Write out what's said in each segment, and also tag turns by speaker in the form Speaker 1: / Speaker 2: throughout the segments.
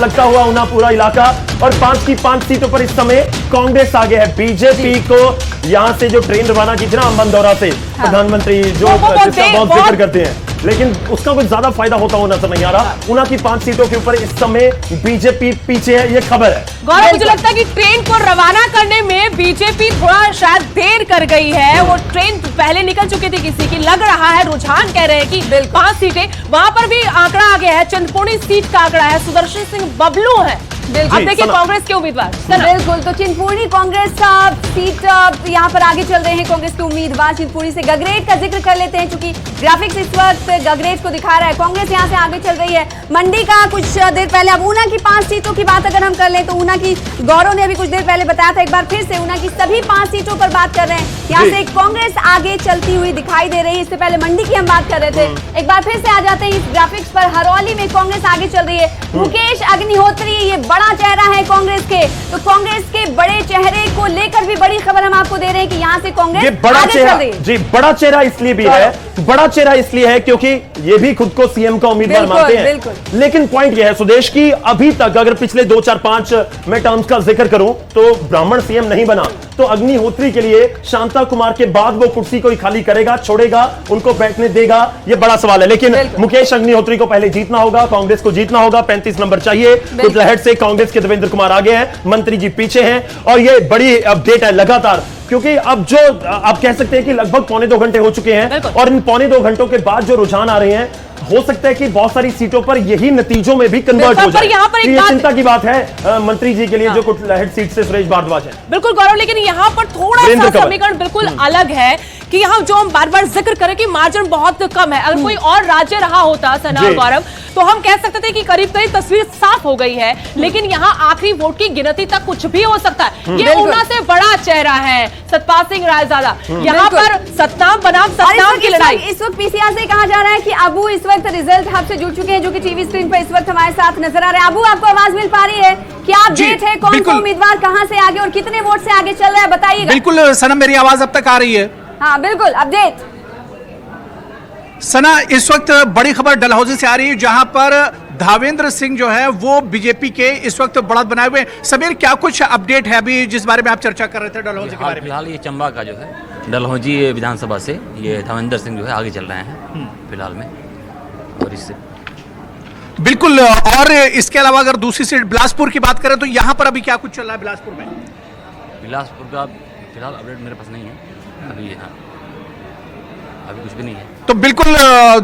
Speaker 1: लगता हुआ ऊना पूरा इलाका और 5 की 5 सीटों पर इस समय कांग्रेस आगे है। बीजेपी को यहां से जो ट्रेन रवाना की थी ना अम्बनदौरा से, प्रधानमंत्री जो जिसका बहुत जिक्र करते हैं, लेकिन उसका कुछ ज्यादा फायदा होता हुआ नजर नहीं आ रहा। ऊना की 5 सीटों के ऊपर इस समय बीजेपी पीछे है, ये खबर है।
Speaker 2: गौरव, मुझे लगता है कि ट्रेन को रवाना करने में बीजेपी थोड़ा शायद देर कर गई है। वो ट्रेन पहले निकल चुकी थी किसी की, लग रहा है रुझान कह रहे हैं कि 5 सीटें, वहां पर भी आंकड़ा आ गया है, चंद्रपूर्णी सीट का आंकड़ा है, सुदर्शन सिंह बबलू है। अब देखिए कांग्रेस के उम्मीदवार।
Speaker 3: बिल्कुल, तो चिंतपूर्णी कांग्रेस का सीट यहाँ पर आगे चल रहे हैं कांग्रेस के उम्मीदवार। चिंतपूर्णी से गगरेट का जिक्र कर लेते हैं, क्योंकि ग्राफिक्स इस वक्त गगरेट को दिखा रहा है। कांग्रेस यहाँ से आगे चल रही है। मंडी का कुछ देर पहले, अब ऊना की 5 सीटों की बात अगर हम कर लें तो ऊना की गौरव ने अभी कुछ देर पहले बताया था, एक बार फिर से ऊना की सभी 5 सीटों पर बात कर रहे हैं। यहाँ से कांग्रेस आगे चलती हुई दिखाई दे रही है। इससे पहले मंडी की हम बात कर रहे थे, एक बार फिर से आ जाते हैं इस ग्राफिक्स पर। हरौली में कांग्रेस आगे चल रही है। मुकेश अग्निहोत्री ये बड़ा चेहरा है कांग्रेस के, तो कांग्रेस के बड़े चेहरे को लेकर भी बड़ी खबर हम आपको दे रहे हैं कि यहाँ से कांग्रेस
Speaker 1: ये बड़ा
Speaker 3: आगे
Speaker 1: चेहरा,
Speaker 3: चल रही है।
Speaker 1: जी बड़ा चेहरा इसलिए भी है, बड़ा चेहरा इसलिए है क्योंकि ये भी खुद को सीएम का उम्मीदवार मानते हैं। लेकिन पॉइंट यह है सुदेश की, अभी तक अगर पिछले 2 4 5 मैं टर्म्स का जिक्र करूं तो ब्राह्मण सीएम नहीं बना, तो अग्निहोत्री के लिए शांता कुमार के बाद वो कुर्सी को खाली करेगा, छोड़ेगा, उनको बैठने देगा, ये बड़ा सवाल है। लेकिन मुकेश अग्निहोत्री को पहले जीतना होगा, कांग्रेस को जीतना होगा। 35 नंबर चाहिए। कुटलहट से कांग्रेस के देवेंद्र कुमार आगे हैं, मंत्री जी पीछे हैं, और ये बड़ी अपडेट है लगातार, क्योंकि अब जो आप कह सकते हैं कि लगभग 1.25 घंटे हो चुके हैं, और इन 1.25 घंटों के बाद जो रुझान आ रहे हैं, हो सकता है कि बहुत सारी सीटों पर यही नतीजों में भी कन्वर्ट हो जाए।
Speaker 2: यहाँ पर
Speaker 1: ये चिंता की बात है मंत्री जी के लिए, जो कुटलहट सीट से सुरेश भारद्वाज है।
Speaker 2: बिल्कुल गौरव, लेकिन यहाँ पर थोड़ा सा समीकरण बिल्कुल अलग है कि यहाँ जो हम बार बार जिक्र करें कि मार्जिन बहुत कम है। अगर कोई और राज्य रहा होता सना गौरव, तो हम कह सकते थे कि करीब करीब तस्वीर साफ हो गई है, लेकिन यहाँ आखिरी वोट की गिनती तक कुछ भी हो सकता है। ये ऊना से बड़ा चेहरा है सतपाल सिंह रायजादा, यहाँ पर सतनाम बनाम सतनाम की लड़ाई।
Speaker 3: इस वक्त पीसीआर से कहा जा रहा है कि अबू इस वक्त रिजल्ट हब से जुड़ चुके हैं, जो कि टीवी स्क्रीन पर इस वक्त हमारे साथ नजर आ रहे हैं। अबू, आपको आवाज मिल पा रही है? क्या अपडेट है, कौन सा उम्मीदवार कहां से आगे और कितने वोट से आगे चल रहा है, बताइएगा।
Speaker 4: बिल्कुल सनम, मेरी आवाज अब तक आ रही है?
Speaker 3: हाँ बिल्कुल, अपडेट।
Speaker 4: सना, इस वक्त बड़ी खबर डलहौजी से आ रही है, जहां पर धावेंद्र सिंह जो है वो बीजेपी के इस वक्त बढ़त बनाए हुए हैं। समीर, क्या कुछ अपडेट है अभी जिस बारे में आप चर्चा कर रहे थे डलहौजी के बारे में?
Speaker 5: फिलहाल ये चंबा का जो है डलहौजी विधानसभा से ये धावेंद्र सिंह जो है आगे चल रहे हैं फिलहाल में, और इससे
Speaker 4: बिल्कुल। और इसके अलावा अगर दूसरी सीट बिलासपुर की बात करें तो यहाँ पर अभी क्या कुछ चल रहा है बिलासपुर में?
Speaker 5: बिलासपुर का फिलहाल अपडेट मेरे पास नहीं है अभी, हाँ अभी कुछ भी नहीं है।
Speaker 4: तो बिल्कुल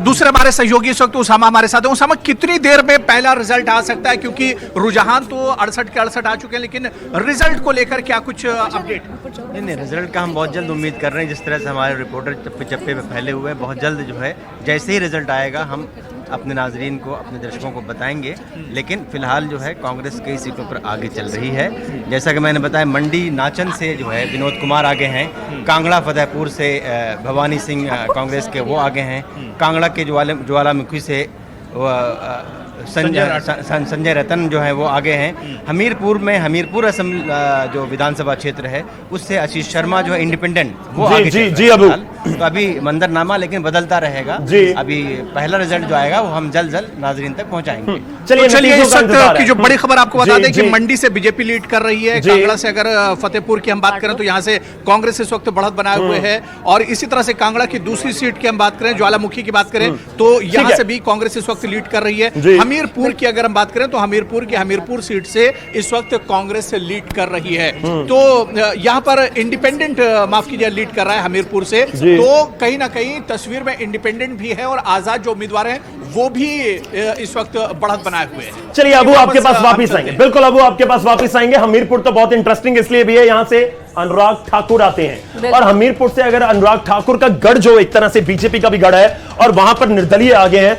Speaker 4: दूसरे हमारे सहयोगी इस वक्त उसामा हमारे साथ है। उसामा, कितनी देर में पहला रिजल्ट आ सकता है, क्योंकि रुझान तो 68 के 68 आ चुके हैं, लेकिन रिजल्ट को लेकर क्या कुछ अपडेट?
Speaker 6: नहीं, रिजल्ट का हम बहुत जल्द उम्मीद कर रहे हैं। जिस तरह से हमारे रिपोर्टर चप्पे चप्पे पे फैले हुए हैं, बहुत जल्द जो है जैसे ही रिजल्ट आएगा हम अपने नाजरीन को, अपने दर्शकों को बताएंगे। लेकिन फिलहाल जो है कांग्रेस कई सीटों पर आगे चल रही है। जैसा कि मैंने बताया, मंडी नाचन से जो है विनोद कुमार आगे हैं, कांगड़ा फतेहपुर से भवानी सिंह कांग्रेस के वो आगे हैं, कांगड़ा के ज्वालामुखी से संजय रतन जो है वो आगे हैं, हमीरपुर में हमीरपुर असम जो विधानसभा क्षेत्र है उससे आशीष शर्मा जो है इंडिपेंडेंट वो आगे
Speaker 1: जी अबू,
Speaker 6: तो अभी मंदरनामा लेकिन बदलता रहेगा जी। अभी पहला रिजल्ट जो आएगा वो हम जल्द नाजरीन तक पहुंचाएंगे।
Speaker 4: चलिए इस वक्त की जो बड़ी खबर आपको बता दें कि मंडी से बीजेपी लीड कर रही है, कांगड़ा से अगर फतेहपुर की हम बात करें तो यहाँ से कांग्रेस इस वक्त बढ़त बनाए हुए है, और इसी तरह से कांगड़ा की दूसरी सीट की हम बात करें, ज्वालामुखी की बात करें, तो यहाँ से भी कांग्रेस इस वक्त लीड कर रही है। हमीरपुर की अगर हम बात करें तो हमीरपुर सीट से इस वक्त कांग्रेस से लीड कर रही है। तो यहाँ पर इंडिपेंडेंट माफ कीजिए लीड कर रहा है हमीरपुर से, तो कहीं ना कहीं तस्वीर में इंडिपेंडेंट भी है और आजाद जो उम्मीदवार हैं वो भी इस वक्त बढ़त बनाए हुए हैं।
Speaker 1: चलिए अबू आपके पास वापिस आएंगे, बिल्कुल अबू आपके पास वापिस आएंगे। हमीरपुर तो बहुत इंटरेस्टिंग इसलिए भी है, यहाँ से अनुराग ठाकुर आते हैं, और हमीरपुर से अगर अनुराग ठाकुर का गढ़ जो एक तरह से बीजेपी का भी गढ़ है, और वहां पर निर्दलीय आगे हैं।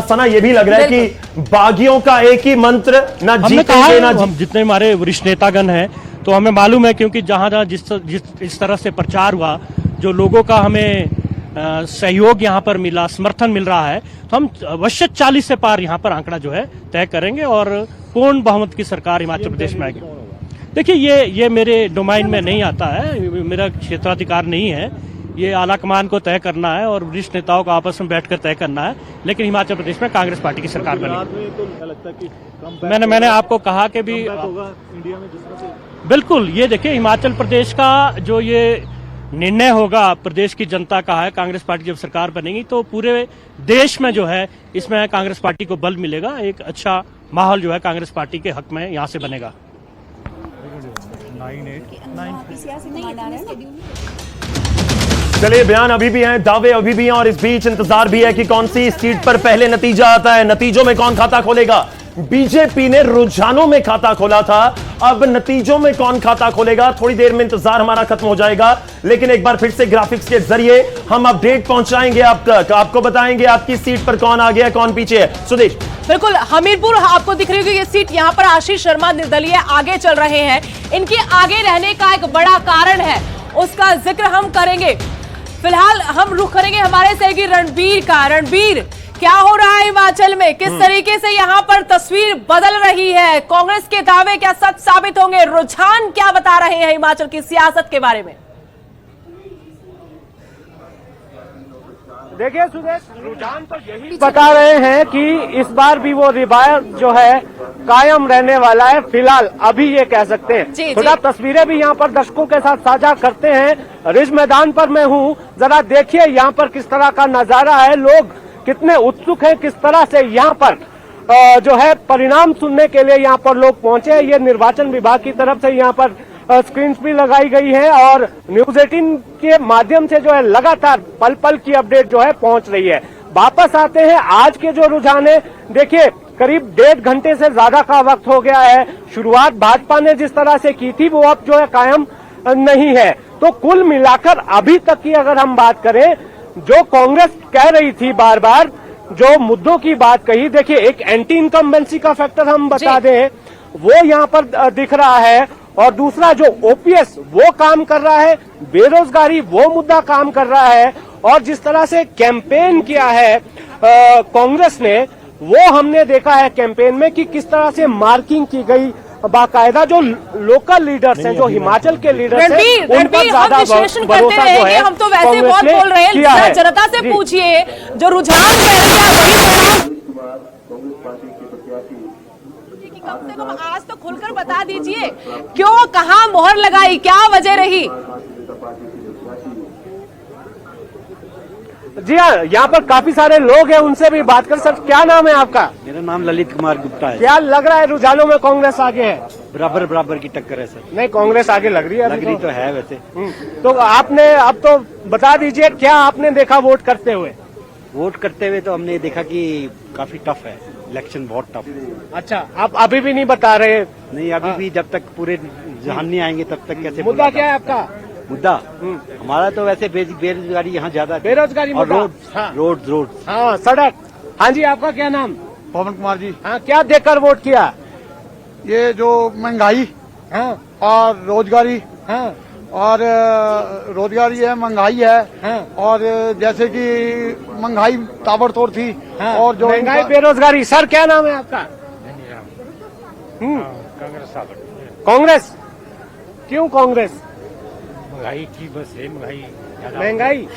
Speaker 1: सना, ये भी लग रहा है कि बागियों का एक ही मंत्र, ना जीतेंगे ना
Speaker 7: हम जितने हमारे वरिष्ठ नेतागण हैं, तो हमें मालूम है, क्योंकि जहां जिस तरह से प्रचार हुआ, जो लोगों का हमें सहयोग यहाँ पर मिला, समर्थन मिल रहा है, तो हम अवश्य 40 से पार यहाँ पर आंकड़ा जो है तय करेंगे और पूर्ण बहुमत की सरकार हिमाचल प्रदेश में आएगी। देखिए, ये मेरे डोमाइन में नहीं आता है, मेरा क्षेत्राधिकार नहीं है। ये आलाकमान को तय करना है और वरिष्ठ नेताओं को आपस में बैठकर तय करना है, लेकिन हिमाचल प्रदेश में कांग्रेस पार्टी की सरकार बनेगी। मैंने आपको कहा कि भी बिल्कुल ये देखिए, हिमाचल प्रदेश का जो ये निर्णय होगा प्रदेश की जनता का है। कांग्रेस पार्टी जब सरकार बनेगी तो पूरे देश में जो है इसमें कांग्रेस पार्टी को बल मिलेगा, एक अच्छा माहौल जो है कांग्रेस पार्टी के हक में यहाँ से बनेगा।
Speaker 1: चलिए, बयान अभी भी हैं, दावे अभी भी हैं और इस बीच इंतजार भी है कि कौन सी सीट पर पहले नतीजा आता है। नतीजों में कौन खाता खोलेगा? बीजेपी ने रुझानों में खाता खोला था, अब नतीजों में कौन खाता खोलेगा? थोड़ी देर में इंतजार हमारा खत्म हो जाएगा, लेकिन एक बार फिर से ग्राफिक्स के जरिए हम अपडेट पहुंचाएंगे आप तक, आपको बताएंगे आपकी सीट पर कौन आगे है कौन पीछे है। सुदेश,
Speaker 2: बिल्कुल, हमीरपुर आपको दिख रही होगी ये सीट, यहाँ पर आशीष शर्मा निर्दलीय आगे चल रहे हैं। इनके आगे रहने का एक बड़ा कारण है, उसका जिक्र हम करेंगे। फिलहाल हम रुख करेंगे हमारे सहयोगी रणबीर का। रणबीर, क्या हो रहा है हिमाचल में? किस तरीके से यहाँ पर तस्वीर बदल रही है? कांग्रेस के दावे क्या सच साबित होंगे? रुझान क्या बता रहे हैं हिमाचल की सियासत के बारे में?
Speaker 7: देखिए सुदेश, रुझान तो यही बता रहे हैं कि इस बार भी वो रिवायत जो है कायम रहने वाला है। फिलहाल अभी ये कह सकते हैं। थोड़ा तस्वीरें भी यहाँ पर दर्शकों के साथ साझा करते हैं। रिज मैदान पर मैं हूँ, जरा देखिए यहाँ पर किस तरह का नजारा है, लोग कितने उत्सुक हैं, किस तरह से यहाँ पर जो है परिणाम सुनने के लिए यहाँ पर लोग पहुंचे हैं। ये निर्वाचन विभाग की तरफ से यहाँ पर स्क्रीन्स भी लगाई गई है और न्यूज 18 के माध्यम से जो है लगातार पल पल की अपडेट जो है पहुंच रही है। वापस आते हैं आज के जो रुझान है, देखिए करीब 1.5 घंटे से ज्यादा का वक्त हो गया है। शुरुआत भाजपा ने जिस तरह से की थी वो अब जो है कायम नहीं है। तो कुल मिलाकर अभी तक की अगर हम बात करें, जो कांग्रेस कह रही थी बार बार, जो मुद्दों की बात कही, देखिए एक एंटी इनकम्बेंसी का फैक्टर हम बता दें, वो यहाँ पर दिख रहा है और दूसरा जो ओपीएस वो काम कर रहा है, बेरोजगारी वो मुद्दा काम कर रहा है और जिस तरह से कैंपेन किया है कांग्रेस ने, वो हमने देखा है कैंपेन में कि किस तरह से मार्किंग की गई। बाकायदा जो लोकल लीडर्स हैं, जो हिमाचल के लीडर्स हैं, उन पर ज्यादा भरोसा जो है
Speaker 2: हम तो वैसे बहुत बोल रहे हैं, जनता से पूछिए जो रुझान कह रही है वही कम से कम आज तो खुलकर बता दीजिए, क्यों, कहां मोहर लगाई, क्या वजह रही?
Speaker 7: जी हाँ, यहाँ पर काफी सारे लोग हैं, उनसे भी बात कर। सर, क्या नाम है आपका?
Speaker 8: मेरा नाम ललित कुमार गुप्ता है।
Speaker 7: क्या लग रहा है रुझानों में कांग्रेस आगे है?
Speaker 8: बराबर बराबर की टक्कर है सर।
Speaker 7: नहीं, कांग्रेस आगे लग रही है।
Speaker 8: लग रही तो है वैसे।
Speaker 7: तो आपने अब तो बता दीजिए, क्या आपने देखा वोट करते हुए?
Speaker 8: वोट करते हुए तो हमने देखा कि काफी टफ है इलेक्शन, बहुत टफ।
Speaker 7: अच्छा, आप अभी भी नहीं बता रहे?
Speaker 8: नहीं, अभी भी जब तक पूरे जहान नहीं आएंगे तब तक कैसे?
Speaker 7: मुद्दा क्या है आपका?
Speaker 8: मुद्दा हमारा तो वैसे बेरोजगारी यहाँ ज्यादा,
Speaker 7: बेरोजगारी
Speaker 8: और रोड।
Speaker 7: हाँ, सड़क। हाँ जी, आपका क्या नाम?
Speaker 9: पवन कुमार जी।
Speaker 7: हाँ, क्या देखकर वोट किया?
Speaker 9: ये जो महंगाई,
Speaker 7: हाँ,
Speaker 9: और रोजगारी,
Speaker 7: हाँ,
Speaker 9: और रोजगारी है, महंगाई है,
Speaker 7: हाँ,
Speaker 9: और जैसे कि महंगाई ताबड़तोड़ थी,
Speaker 7: हाँ,
Speaker 9: और जो
Speaker 7: महंगाई, बेरोजगारी। सर, क्या नाम है आपका? कांग्रेस। क्यों कांग्रेस?
Speaker 8: महंगाई की बस है,
Speaker 7: महंगाई।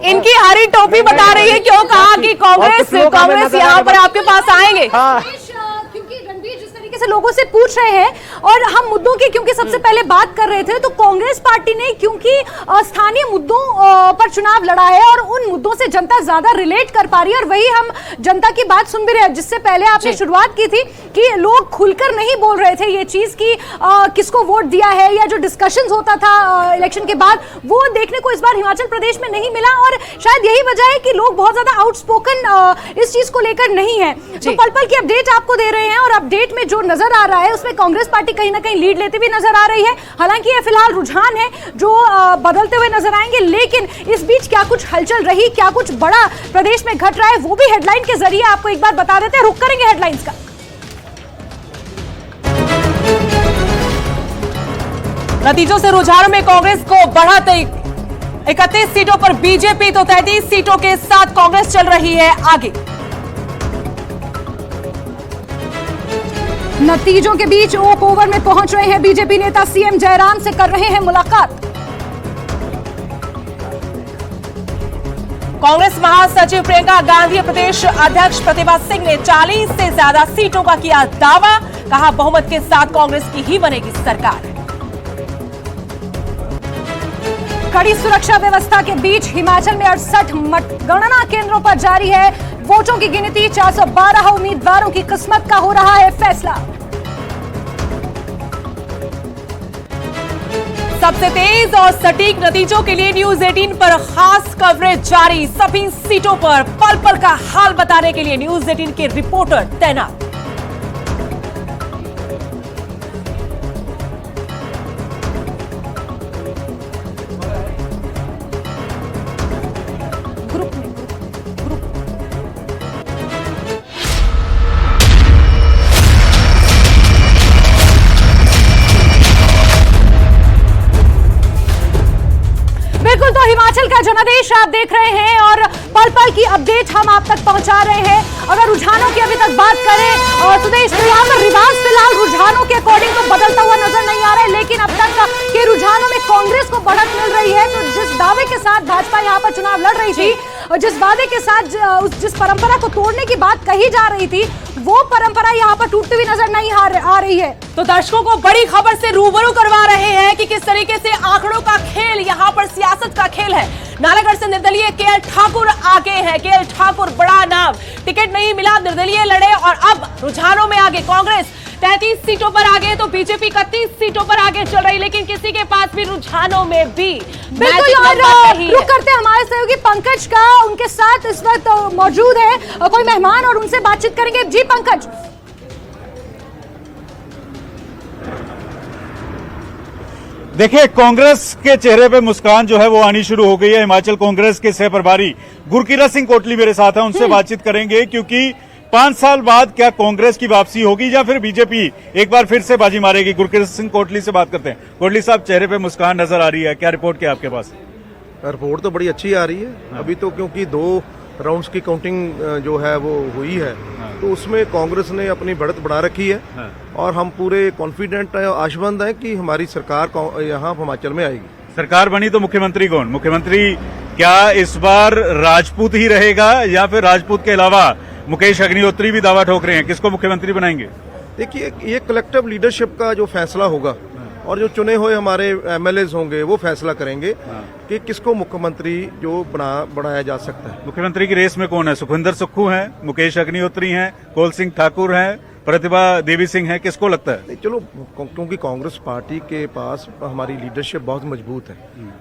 Speaker 2: इनकी हरी टोपी बता रही है, क्यों कहा कि कांग्रेस यहाँ पर आपके पास आएंगे?
Speaker 7: हाँ,
Speaker 3: क्योंकि रणबीर जिस तरीके से लोगों से पूछ रहे हैं और हम मुद्दों की क्योंकि सबसे पहले बात कर रहे थे, तो कांग्रेस पार्टी ने क्योंकि स्थानीय मुद्दों पर चुनाव लड़ा है और उन मुद्दों से जनता ज्यादा रिलेट कर पा रही है और वही हम जनता की बात सुन भी रहे हैं। जिससे पहले आपने शुरुआत की थी कि लोग खुलकर नहीं बोल रहे थे ये चीज की किसको वोट दिया है, या जो डिस्कशंस होता था इलेक्शन के बाद, वो देखने को इस बार हिमाचल प्रदेश में नहीं मिला और शायद यही वजह है कि लोग बहुत ज्यादा आउटस्पोकन इस चीज को लेकर नहीं है। तो पल पल की अपडेट आपको दे रहे हैं और अपडेट में जो नजर आ रहा है उसमें कांग्रेस पार्टी कहीं ना कहीं लीड लेती हुई नजर आ रही है। हालांकि ये फिलहाल रुझान है जो बदलते हुए नजर आएंगे, लेकिन इस बीच क्या कुछ हलचल रही, क्या कुछ बड़ा प्रदेश में घट रहा है, वो भी हेडलाइन के जरिए आपको एक बार बता देते हैं। रुक करेंगे हेडलाइंस का।
Speaker 2: नतीजों से रुझानों में कांग्रेस को बढ़त 31 सीटों पर बीजेपी तो 33 सीटों के साथ कांग्रेस चल रही है आगे।
Speaker 3: नतीजों के बीच ओक ओवर में पहुंच रहे हैं बीजेपी नेता, सीएम जयराम से कर रहे हैं मुलाकात।
Speaker 2: कांग्रेस महासचिव प्रियंका गांधी प्रदेश अध्यक्ष प्रतिभा सिंह ने 40 से ज्यादा सीटों का किया दावा। कहा बहुमत के साथ कांग्रेस की ही बनेगी सरकार।
Speaker 10: कड़ी सुरक्षा व्यवस्था के बीच हिमाचल में 68 मतगणना केंद्रों पर जारी है वोटों की गिनती। 412 उम्मीदवारों की किस्मत का हो रहा है फैसला।
Speaker 2: सबसे तेज और सटीक नतीजों के लिए न्यूज 18 पर खास कवरेज जारी। सभी सीटों पर पल पल का हाल बताने के लिए न्यूज 18 के रिपोर्टर तैनात।
Speaker 10: बिल्कुल, तो हिमाचल का जनादेश आप देख रहे हैं और पल पल की अपडेट हम आप तक पहुंचा रहे हैं। अगर रुझानों की अभी तक बात करें और सुदेश, तो यहाँ पर रिवाज फिलहाल रुझानों के अकॉर्डिंग तो बदलता हुआ नजर नहीं आ रहा है, लेकिन अब तक के रुझानों में कांग्रेस को बढ़त मिल रही है। तो जिस दावे के साथ भाजपा यहाँ पर चुनाव लड़ रही थी और जिस वादे के साथ जिस परंपरा को तोड़ने की बात कही जा रही थी, वो परंपरा यहाँ पर टूटती हुई नजर नहीं आ रही है।
Speaker 2: तो दर्शकों को बड़ी खबर से रूबरू करवा रहे हैं कि किस तरीके से आंकड़ों का खेल, यहाँ पर सियासत का खेल है। नालागढ़ से निर्दलीय केएल ठाकुर आगे हैं। केएल ठाकुर बड़ा नाम, टिकट नहीं मिला, निर्दलीय लड़े और अब रुझानों में आगे। कांग्रेस 33 सीटों पर आगे तो बीजेपी 31 सीटों पर आगे चल रही, लेकिन किसी के पास भी रुझानों में भी
Speaker 10: बिल्कुल। और रुक करते हमारे सहयोगी पंकज का, उनके साथ इस वक्त मौजूद है कोई मेहमान और उनसे बातचीत करेंगे। जी पंकज।
Speaker 11: देखिए, कांग्रेस के चेहरे पे मुस्कान जो है वो आनी शुरू हो गई है। हिमाचल कांग्रेस के सह प्रभारी गुरकीरत सिंह कोटली मेरे साथ हैं, उनसे बातचीत करेंगे क्योंकि 5 साल बाद क्या कांग्रेस की वापसी होगी या फिर बीजेपी एक बार फिर से बाजी मारेगी। गुरकीरत सिंह कोटली से बात करते हैं। कोटली साहब, चेहरे पे मुस्कान नजर आ रही है, क्या रिपोर्ट क्या आपके पास?
Speaker 12: रिपोर्ट तो बड़ी अच्छी आ रही है। हाँ। अभी तो क्योंकि 2 राउंड्स की काउंटिंग जो है वो हुई है। हाँ। तो उसमें कांग्रेस ने अपनी बढ़त बढ़ा रखी है। हाँ। और हम पूरे कॉन्फिडेंट है, आशवंत हैं कि हमारी सरकार यहाँ हिमाचल में आएगी।
Speaker 11: सरकार बनी तो मुख्यमंत्री कौन? मुख्यमंत्री क्या इस बार राजपूत ही रहेगा या फिर राजपूत के अलावा मुकेश अग्निहोत्री भी दावा ठोक रहे हैं, किसको मुख्यमंत्री बनाएंगे?
Speaker 12: देखिए, ये कलेक्टिव लीडरशिप का जो फैसला होगा और जो चुने हुए हमारे एमएलएज होंगे वो फैसला करेंगे कि किसको मुख्यमंत्री जो बनाया जा सकता है।
Speaker 11: मुख्यमंत्री की रेस में कौन है? सुखविंदर सुक्खू हैं, मुकेश अग्निहोत्री हैं, कोल सिंह ठाकुर हैं, प्रतिभा देवी सिंह है, किसको लगता है?
Speaker 12: नहीं, चलो, क्योंकि कांग्रेस पार्टी के पास हमारी लीडरशिप बहुत मजबूत है,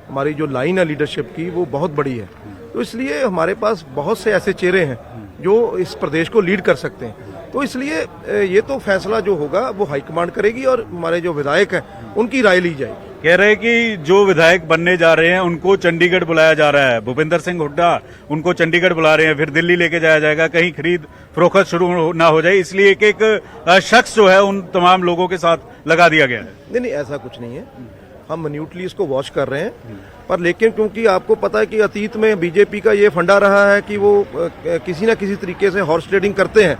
Speaker 12: हमारी जो लाइन है लीडरशिप की वो बहुत बड़ी है, तो इसलिए हमारे पास बहुत से ऐसे चेहरे हैं जो इस प्रदेश को लीड कर सकते हैं। तो इसलिए ये तो फैसला जो होगा वो हाईकमांड करेगी और हमारे जो विधायक हैं उनकी राय ली जाएगी।
Speaker 11: कह रहे हैं कि जो विधायक बनने जा रहे हैं उनको चंडीगढ़ बुलाया जा रहा है। भूपेंद्र सिंह हुड्डा उनको चंडीगढ़ बुला रहे हैं, फिर दिल्ली लेके जाया जाएगा, कहीं खरीद फरोख्त शुरू ना हो जाए, इसलिए एक एक शख्स जो है उन तमाम लोगों के साथ लगा दिया गया है।
Speaker 12: नहीं, ऐसा कुछ नहीं है। हम मिन्यूटली इसको वॉच कर रहे हैं, पर लेकिन क्योंकि आपको पता है कि अतीत में बीजेपी का ये फंडा रहा है कि वो किसी न किसी तरीके से हॉर्स ट्रेडिंग करते हैं,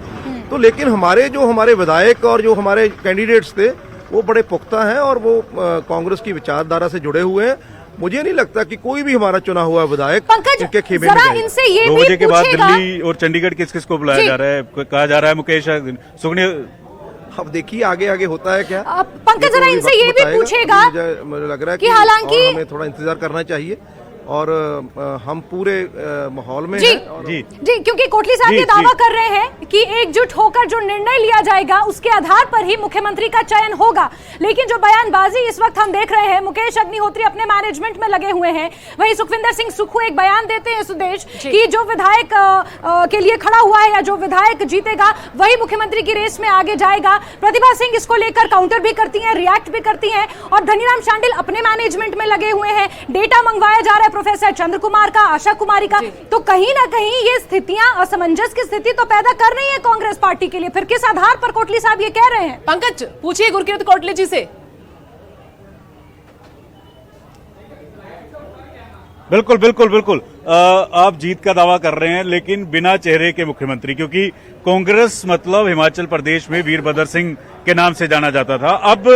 Speaker 12: तो लेकिन हमारे विधायक और जो हमारे कैंडिडेट्स थे वो बड़े पुख्ता हैं और वो कांग्रेस की विचारधारा से जुड़े हुए हैं। मुझे नहीं लगता कि कोई भी हमारा चुना हुआ विधायक इनके खेमे में जाएगा।
Speaker 11: 2 बजे के बाद दिल्ली और चंडीगढ़ किस किस को बुलाया जा रहा है? कहा जा रहा है मुकेश सुगनी।
Speaker 12: अब देखिए आगे आगे होता है क्या।
Speaker 10: पंकज, जरा इनसे ये भी पूछेगा,
Speaker 12: मुझे लग रहा है
Speaker 10: कि हालांकि
Speaker 12: हमें थोड़ा इंतजार करना चाहिए और हम पूरे माहौल में
Speaker 10: जी,
Speaker 12: हैं और
Speaker 10: जी, क्योंकि कोटली साहब ये दावा कर रहे हैं कि एकजुट होकर जो निर्णय लिया जाएगा उसके आधार पर ही मुख्यमंत्री का चयन होगा। लेकिन जो बयानबाजी इस वक्त हम देख रहे हैं, मुकेश अग्निहोत्री अपने मैनेजमेंट में लगे हुए हैं, वहीं सुखविंदर सिंह सुक्खू एक बयान देते हैं सुदेश कि जो विधायक के लिए खड़ा हुआ है या जो विधायक जीतेगा वही मुख्यमंत्री की रेस में आगे जाएगा। प्रतिभा सिंह इसको लेकर काउंटर भी करती है, रिएक्ट भी करती है और धनीराम शांडिल अपने मैनेजमेंट में लगे हुए हैं। डेटा मंगवाया जा रहा है प्रोफेसर चंद्र कुमार का, आशा कुमारी का, तो कहीं ना कहीं ये स्थितियां असमंजस की स्थिति तो पैदा कर रही है कांग्रेस पार्टी के लिए। फिर किस आधार पर कोटली साहब ये कह रहे हैं?
Speaker 2: पंकज, पूछिए गुरकीरत कोटली जी से।
Speaker 11: बिल्कुल बिल्कुल बिल्कुल, आप जीत का दावा कर रहे हैं लेकिन बिना चेहरे के मुख्यमंत्री, क्योंकि कांग्रेस मतलब हिमाचल प्रदेश में वीरभद्र सिंह के नाम से जाना जाता था। अब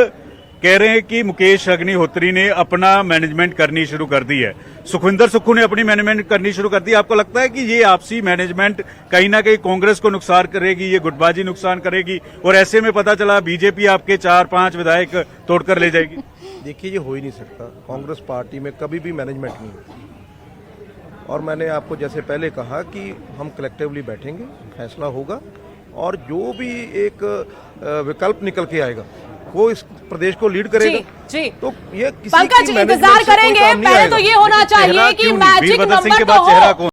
Speaker 11: कह रहे हैं कि मुकेश अग्निहोत्री ने अपना मैनेजमेंट करनी शुरू कर दी है, सुखविंदर सुक्खू ने अपनी मैनेजमेंट करनी शुरू कर दी। आपको लगता है कि ये आपसी मैनेजमेंट कहीं ना कहीं कांग्रेस को नुकसान करेगी, ये गुटबाजी नुकसान करेगी, और ऐसे में पता चला बीजेपी आपके 4-5 विधायक तोड़कर ले जाएगी?
Speaker 12: देखिए, ये हो ही नहीं सकता। कांग्रेस पार्टी में कभी भी मैनेजमेंट नहीं होती, और मैंने आपको जैसे पहले कहा कि हम कलेक्टिवली बैठेंगे, फैसला होगा, और जो भी एक विकल्प निकल के आएगा वो इस प्रदेश को लीड करेगा।
Speaker 2: जी।
Speaker 12: तो ये किसी
Speaker 2: पंकज इंतजार करेंगे, पहले तो ये होना चाहिए कि मैजिक नंबर तो हो।